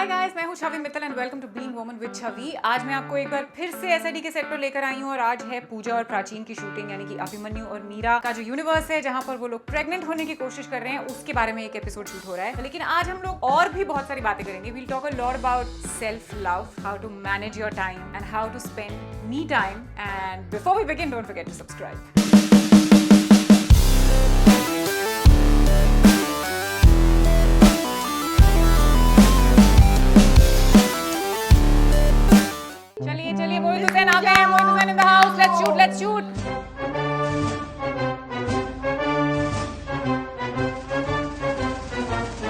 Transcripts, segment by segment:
हाय guys, मैं हूँ Chhavi Mittal and welcome to being woman with Chhavi. आज मैं आपको एक बार फिर से एसआईडी के सेट पर लेकर आई हूँ और आज है पूजा और प्राचीन की शूटिंग, यानी कि अभिमन्यु और मीरा का जो यूनिवर्स है जहाँ पर वो लोग प्रेग्नेंट होने की कोशिश कर रहे हैं, उसके बारे में एक एपिसोड शूट हो रहा है। लेकिन आज हम लोग और भी बहुत सारी बातें करेंगे। We'll talk a lot about self love, how to manage your time and how to spend me time. And before we begin, don't forget to subscribe. चलिए मोहित हुसैन आ गए हैं। Mohit Hussain in the house. Let's shoot.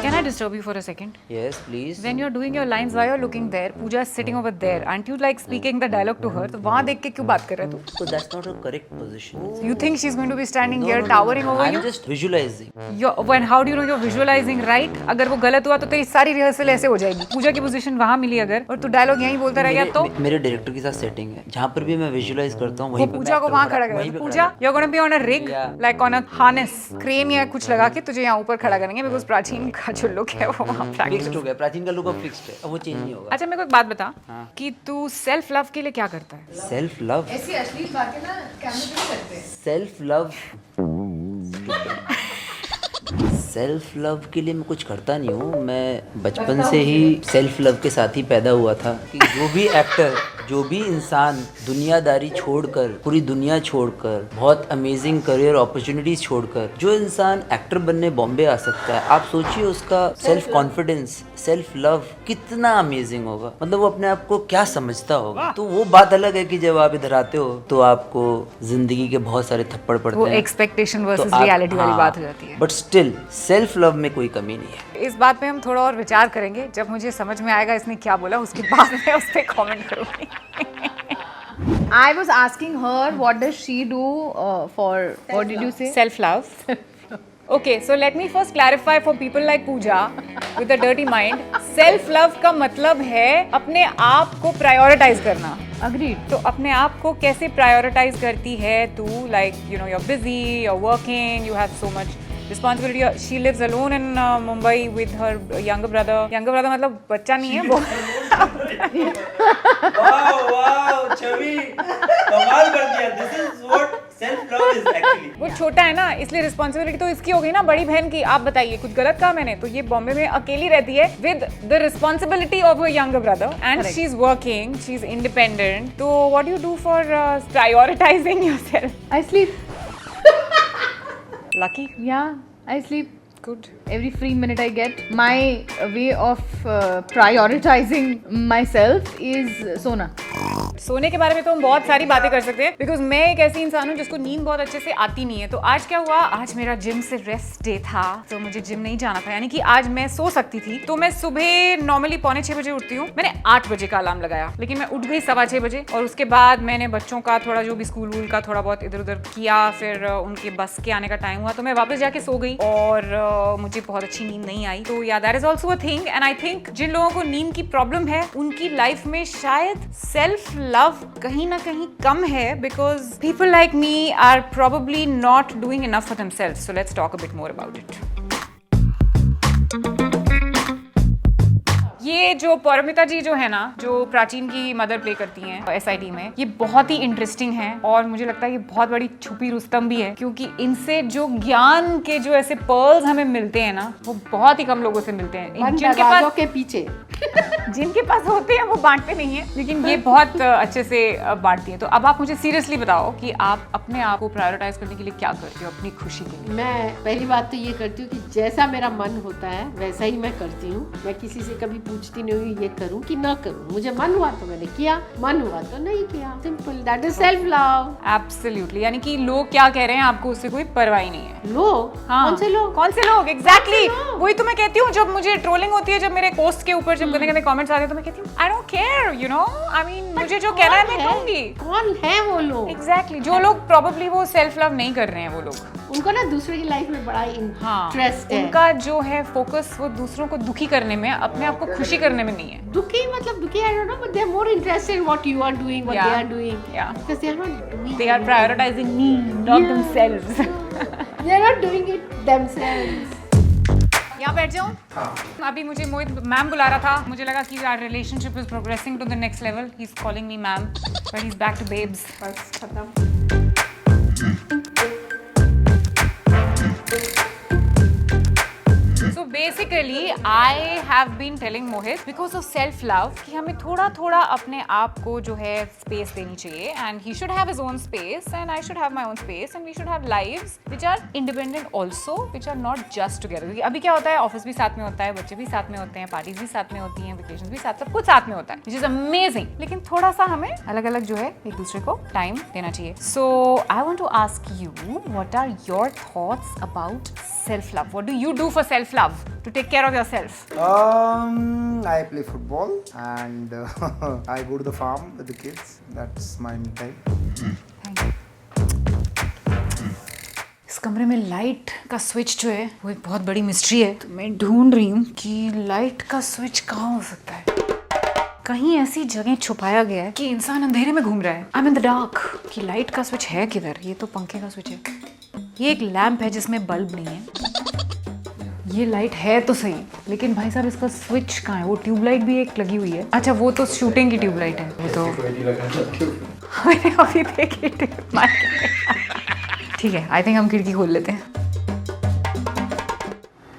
Can I disturb you for a second? Yes, please. When you're doing your lines, why you're looking there? Pooja is sitting over there. Aren't you like speaking the dialogue to her? तो वहाँ देख के क्यों बात कर रहे हो तू? So that's not a correct position. You think she's going to be standing here towering over you? I'm just visualizing. When how do you know you're visualizing right? अगर वो गलत हुआ तो तेरी सारी रिहर्सल ऐसे हो जाएगी। पूजा की पोजीशन वहाँ मिली अगर, और तू डायलॉग यहीं बोलता रह गया तो? मेरे डायरेक्टर के साथ सेटिंग है, जहाँ पर भी मैं विजुलाइज करता हूँ वहीं पे पूजा को वहाँ खड़ा कर। पूजा, you're going to be on a rig, like on a harness, crane या कुछ लगा के तुझे यहाँ ऊपर खड़ा करेंगे, because प्राचीन का जो लुक है वो फिक्स्ड हो गया। प्राचीन का लुक अब फिक्स्ड है, अब वो चेंज नहीं होगा। अच्छा, मेरे को एक बात बता कि तू सेल्फ लव के लिए क्या करता है? सेल्फ लव, ऐसी अश्लील बातें ना कैमरे पे नहीं करते। सेल्फ लव, सेल्फ लव के लिए मैं कुछ करता नहीं हूँ। मैं बचपन से ही सेल्फ लव के साथ ही पैदा हुआ था कि जो भी एक्टर, जो भी इंसान दुनियादारी छोड़कर, पूरी दुनिया छोड़कर, बहुत अमेजिंग करियर अपॉर्चुनिटीज छोड़कर जो इंसान एक्टर बनने बॉम्बे आ सकता है, आप सोचिए उसका सेल्फ कॉन्फिडेंस, सेल्फ लव कितना अमेजिंग होगा। मतलब वो अपने आप को क्या समझता होगा। तो वो बात अलग है कि जब आप इधर आते हो तो आपको जिंदगी के बहुत सारे थप्पड़ पड़ते हैं। वो एक्सपेक्टेशन वर्सेस रियलिटी वाली बात हो जाती है। बट स्टिल सेल्फ लव में कोई कमी नहीं है। इस बात पे हम थोड़ा और विचार करेंगे। जब मुझे समझ में आएगा इसने क्या बोला, उसके बाद मैं उस पर कॉमेंट करूंगी। I was asking her what does she do for what did you say? Self love. Okay, so let me first clarify for people like Pooja with a dirty mind. Self love का मतलब है अपने आप को prioritise करना। Agreed. तो अपने आप को कैसे प्रायोरिटाइज करती है तू? Like, you know, you're busy, you're working, you have so much responsibility. She lives alone in Mumbai with her younger brother. Younger brother मतलब बच्चा नहीं है वो। वाओ छवि, कमाल कर दिया। This is what self love is actually. वो छोटा है ना, इसलिए रिस्पॉन्सिबिलिटी तो इसकी हो गई ना, बड़ी बहन की। आप बताइए, कुछ गलत कहा मैंने? तो ये बॉम्बे में अकेली रहती है with the responsibility of her younger brother and she is working, she is independent. तो what do you do for prioritising yourself? I sleep. Lucky. Yeah, I sleep. Good. Every free minute I get. My way of prioritizing myself is सोना. सोने के बारे में तो हम बहुत सारी बातें कर सकते हैं, बिकॉज मैं एक ऐसी इंसान हूँ जिसको नींद बहुत अच्छे से आती नहीं है। तो आज क्या हुआ, आज मेरा जिम से रेस्ट डे था, तो मुझे जिम नहीं जाना था, यानी कि आज मैं सो सकती थी। तो मैं सुबह नॉर्मली 5:45 बजे उठती हूँ। मैंने 8 बजे का अलार्म लगाया, लेकिन मैं उठ गई 6:15 बजे। और उसके बाद मैंने बच्चों का थोड़ा जो भी स्कूल वूल का थोड़ा बहुत इधर उधर किया, फिर उनके बस के आने का टाइम हुआ तो मैं वापस जाके सो गई और मुझे बहुत अच्छी नींद नहीं आई। तो yeah that is also a thing. And I think जिन लोगों को नींद की प्रॉब्लम है उनकी लाइफ में शायद सेल्फ लव कहीं ना कहीं कम है, because people like me are probably not doing enough for themselves. So let's talk a bit more about it. ये जो परमिता जी जो है ना, जो प्राचीन की मदर प्ले करती हैं एसआईडी में, ये बहुत ही इंटरेस्टिंग है और मुझे लगता है ये बहुत बड़ी छुपी रुस्तम भी है, क्योंकि इनसे जो ज्ञान के जो ऐसे पर्ल्स हमें मिलते हैं ना, वो बहुत ही कम लोगों से मिलते हैं। जिनके पास के पीछे जिनके पास होते हैं वो बांटते नहीं है, लेकिन ये बहुत अच्छे से बांटती है। तो अब आप मुझे सीरियसली बताओ कि आप अपने आप को प्रायोरिटाइज करने के लिए क्या करते हो अपनी खुशी के लिए? मैं पहली बात तो ये करती हूँ कि जैसा मेरा मन होता है वैसा ही मैं करती हूँ। मैं किसी से कभी पूछती नहीं हूँ ये करूँ कि ना करूँ। मुझे मन हुआ तो मैंने किया, मन हुआ तो नहीं किया। Simple, that is self love. Absolutely, यानी कि लोग क्या कह रहे हैं आपको उससे कोई परवाह ही नहीं है। लोग? हाँ। कौन से लोग? कौन से लोग? एग्जैक्टली वही तो मैं कहती हूँ। जब मुझे ट्रोलिंग होती है, जब मेरे पोस्ट के ऊपर जब गंदे कमेंट्स आते हैं, तो मैं कहती हूँ I don't care, you know, I mean मुझे जो कहना है मैं कहूंगी। कौन है वो लोग? एग्जैक्टली, जो लोग प्रोबेबली वो सेल्फ लव नहीं कर रहे हैं, वो लोग, उनको ना दूसरे की लाइफ में बड़ा इंटरेस्ट है। उनका जो है फोकस वो दूसरों को दुखी करने में, अपने आप को खुशी करने में नहीं है। दुखी मतलब दुखी, I don't know, but they are more interested in what you are doing, what they are doing. Yeah. Because they are not doing. They are prioritizing me, not themselves. They are not doing it themselves. यहाँ बैठ जाऊँ? अभी मुझे मोहित ma'am बुला रहा था, मुझे लगा कि our relationship is progressing to the next level. He is calling me ma'am, but he is back to babes. बस खत्म. So basically, I have been telling Mohit because of self-love कि हमें थोड़ा अपने आप को जो है space देनी चाहिए, and he should have his own space and I should have my own space and we should have lives which are independent also, which are not just together. क्योंकि अभी क्या होता है, ऑफिस भी साथ में होता है, बच्चे भी साथ में होते हैं, पार्टीज भी साथ में होती हैं, वेकेशंस भी साथ, सब कुछ साथ में होता है, which is amazing. लेकिन थोड़ा सा हमें अलग-अलग जो है एक दूसरे को टाइम देना चाहिए. So I want to ask you, what are your thoughts about self-love? What do you do for self-love to take care of yourself? I play football and I go to the farm with the kids. That's my me time. Thank you. इस कमरे में light का switch जो है वो एक बहुत बड़ी मिस्ट्री है. तो मैं ढूंढ रही हूँ कि लाइट का स्विच कहाँ हो सकता है. कहीं ऐसी जगह छुपाया गया है कि इंसान अंधेरे में घूम रहा है. I am in the dark. कि लाइट का स्विच है किधर? ये तो पंखे का स्विच है. ये एक लैंप है जिसमें बल्ब नहीं है. ये लाइट है तो सही, लेकिन भाई साहब इसका स्विच कहाँ है? वो ट्यूबलाइट भी एक लगी हुई है. अच्छा, वो तो शूटिंग की ट्यूबलाइट है. वो तो मैंने अभी देखी. ठीक है, आई थिंक हम खिड़की खोल लेते हैं.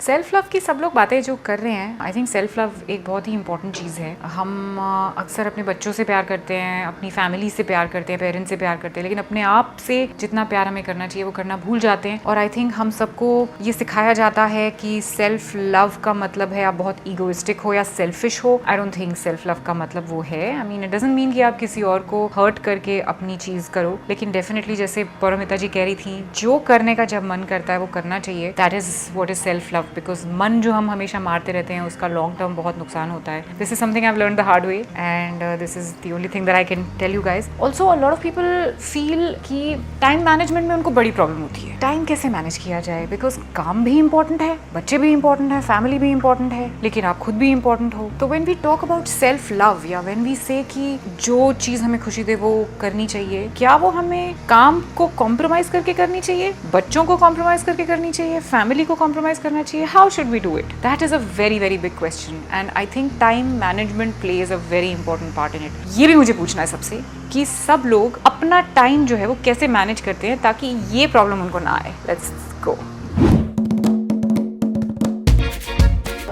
सेल्फ लव की सब लोग बातें जो कर रहे हैं, आई थिंक सेल्फ लव एक बहुत ही इंपॉर्टेंट चीज़ है. हम अक्सर अपने बच्चों से प्यार करते हैं, अपनी फैमिली से प्यार करते हैं, पेरेंट्स से प्यार करते हैं, लेकिन अपने आप से जितना प्यार हमें करना चाहिए वो करना भूल जाते हैं. और आई थिंक हम सबको ये सिखाया जाता है कि सेल्फ लव का मतलब है आप बहुत ईगोइस्टिक हो या सेल्फिश हो. I don't think self love का मतलब वो है. I mean it doesn't mean कि आप किसी और को हर्ट करके अपनी चीज़ करो, लेकिन डेफिनेटली जैसे परमिता जी कह रही थी, जो करने का जब मन करता है वो करना चाहिए. That is what is self love. Because मन जो हम हमेशा मारते रहते हैं उसका लॉन्ग टर्म बहुत नुकसान होता है. This is something I have learned the hard way and this is the only thing that I can tell you guys. Also a lot of people feel कि टाइम मैनेजमेंट में उनको बड़ी problem होती है. टाइम कैसे manage किया जाए? Because काम भी इंपॉर्टेंट है, बच्चे भी इंपॉर्टेंट है, फैमिली भी इंपॉर्टेंट है, लेकिन आप खुद भी इंपॉर्टेंट हो. तो when we talk about self love या व्हेन वी से कि जो चीज़ हमें खुशी दे वो करनी चाहिए, क्या वो हमें काम को कॉम्प्रोमाइज करके करनी चाहिए, बच्चों को कॉम्प्रोमाइज करके करनी चाहिए, फैमिली को कॉम्प्रोमाइज करना चाहिए? How should we do it? That is a very very big question and I think time management plays a very important part in it. ये भी मुझे पूछना है सबसे कि सब लोग अपना टाइम जो है वो कैसे मैनेज करते हैं ताकि ये प्रॉब्लम उनको ना आए. Let's go.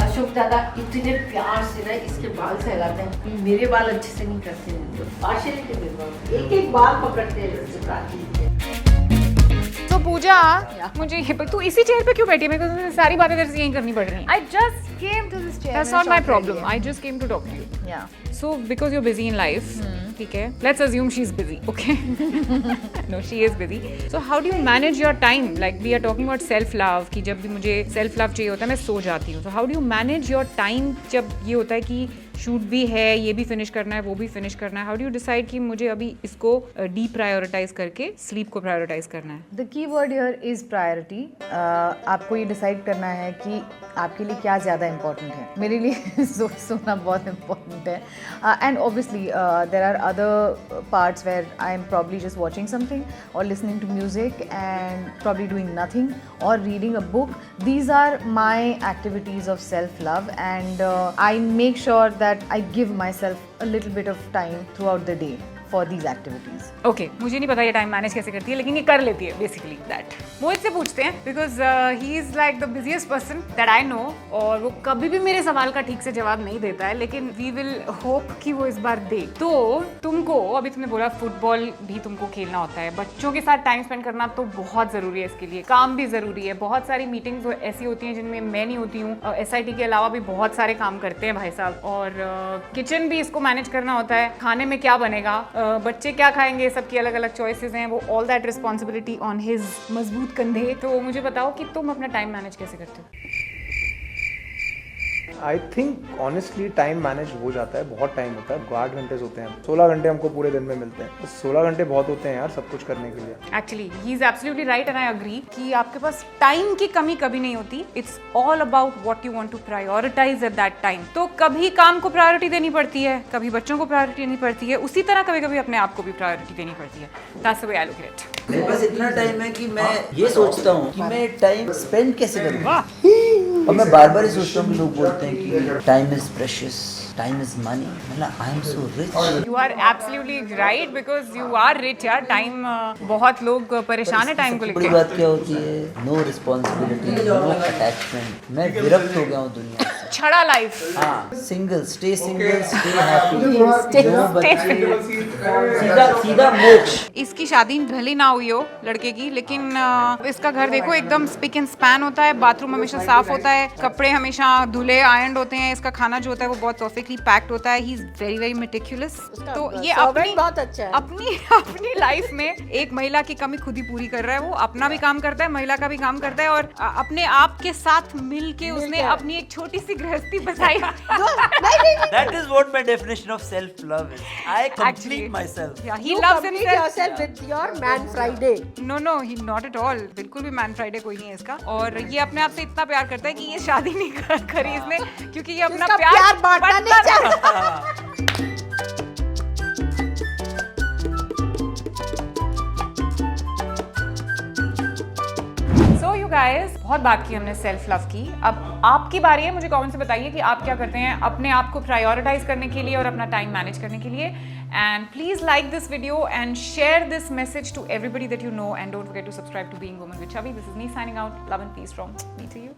अशोक दादा इतने प्यार से ना इसके बाल सहलाते हैं. मेरे बाल अच्छे से नहीं करते हैं, तो पार्शियलिटी मेरे बाल एक बाल पकड़ते हैं. तो पूजा, मुझे ये तू इसी चेयर पे क्यों बैठी है? मेरे को सारी बातें तेरे से यहीं करनी पड़ रही हैं. I just came to this chair. That's not my problem. I just came to talk to you. Yeah. So because you're busy in life, ठीक है, let's assume she's busy, okay? No, she is busy. So how do you manage your time? Like we are talking about self love कि जब भी मुझे self love चाहिए होता है मैं सो जाती हूँ. So how do you manage your time जब ये होता है कि शूट भी है, ये भी फिनिश करना है, वो भी फिनिश करना है? हाउ डू यू डिसाइड कि मुझे अभी इसको डी प्रायोरिटाइज करके स्लीप को प्रायोरिटाइज करना है? The key word here is priority. आपको ये डिसाइड करना है कि आपके लिए क्या ज़्यादा इम्पोर्टेंट है. मेरे लिए सोना बहुत इम्पोर्टेंट है. And obviously there are other parts where I am probably just watching something और listening to music and probably doing nothing और reading a book. These are my activities of self-love and I make sure that I give myself a little bit of time throughout the day for these activities. Okay, मुझे नहीं पता ये time manage कैसे करती है, लेकिन ये कर लेती है बेसिकली दैट. मोहित से पूछते हैं because he is like the busiest person that I know और वो कभी भी मेरे सवाल का ठीक से जवाब नहीं देता है, लेकिन वी विल होप कि वो इस बार दे. तो तुमको अभी तुमने बोला फुटबॉल भी तुमको खेलना होता है, बच्चों के साथ टाइम स्पेंड करना तो बहुत ज़रूरी है, इसके लिए काम भी ज़रूरी है. बहुत सारी मीटिंग्स ऐसी होती हैं जिनमें मैं नहीं होती हूँ. SIT के अलावा भी बहुत सारे काम करते हैं भाई साहब, और किचन भी इसको मैनेज करना होता है. खाने में क्या बनेगा, बच्चे क्या खाएंगे, सबकी अलग अलग चॉइसेस हैं. वो all that responsibility on his मजबूत कंधे. तो मुझे बताओ कि तुम अपना टाइम मैनेज कैसे करते हो? I think honestly time manage हो जाता है. बहुत टाइम होता है, 8 घंटे होते हैं, 16 घंटे हमको पूरे दिन में मिलते हैं. 16 घंटे बहुत होते हैं यार सब कुछ करने के लिए. Actually he is absolutely right and I agree कि आपके पास टाइम की कमी कभी नहीं होती. It's all about what you want to prioritise at that time. तो कभी काम को प्रायोरिटी देनी पड़ती है, कभी बच्चों को प्रायोरिटी देनी पड़ती है, उसी तरह कभी कभी अपने आप को भी प्रायोरिटी देनी पड़ती है. That's the way I look at it. मेरे पास इतना टाइम है कि मैं ये सोचता हूँ कि मैं टाइम स्पेंड कैसे करूँ. और मैं बार बार ही सोचता हूँ कि लोग बोलते हैं कि time is precious, time is money. मतलब I am so rich. You are absolutely right because you are rich यार। टाइम बहुत लोग परेशान है टाइम को सबसे बड़ी लेकर। बात क्या होती है? No responsibility, no attachment. मैं विरक्त हो गया हूँ दुनिया से। छड़ा लाइफ। हाँ, सिंगल, स्टे हैप्पी, नो बच्चे, सीधा सीधा मोक्ष। इसकी शादी भले ना हुई हो लड़के की, लेकिन इसका घर देखो एकदम स्पिक एंड स्पैन होता है। बाथरूम हमेशा साफ होता है, कपड़े हमेशा धुले आयरन होते हैं। इसका खाना जो होता है वो बहुत परफेक्टली पैक्ड होता है। He is very very meticulous. तो ये अपनी बहुत अच्छा है। अपनी लाइफ में एक महिला की कमी खुद ही पूरी कर रहा है। वो अपना भी काम करता है, महिला का भी काम करता है, और अपने आप के साथ मिल के उसने अपनी एक छोटी सी गृहस्थी बसाई। That is what my definition of self love is. I complete myself. Yeah, he You loves complete himself. yourself with your man Friday. No he not at all. बिल्कुल भी मैन फ्राइडे कोई नहीं है इसका। और ये अपने आप से इतना प्यार करता है कि ये शादी नहीं करी इसने, क्योंकि ये अपना इसका प्यार बांटना नहीं चाहता। सो यू गाइस, बहुत बात की हमने सेल्फ लव की। अब आपकी बारी है, मुझे कमेंट से बताइए कि आप क्या करते हैं अपने आप को प्रायोरिटाइज करने के लिए और अपना टाइम मैनेज करने के लिए। And please like this video and share this message to everybody that you know, and don't forget to subscribe to being woman with Chhavi. This is me signing out. Love and peace from me to you.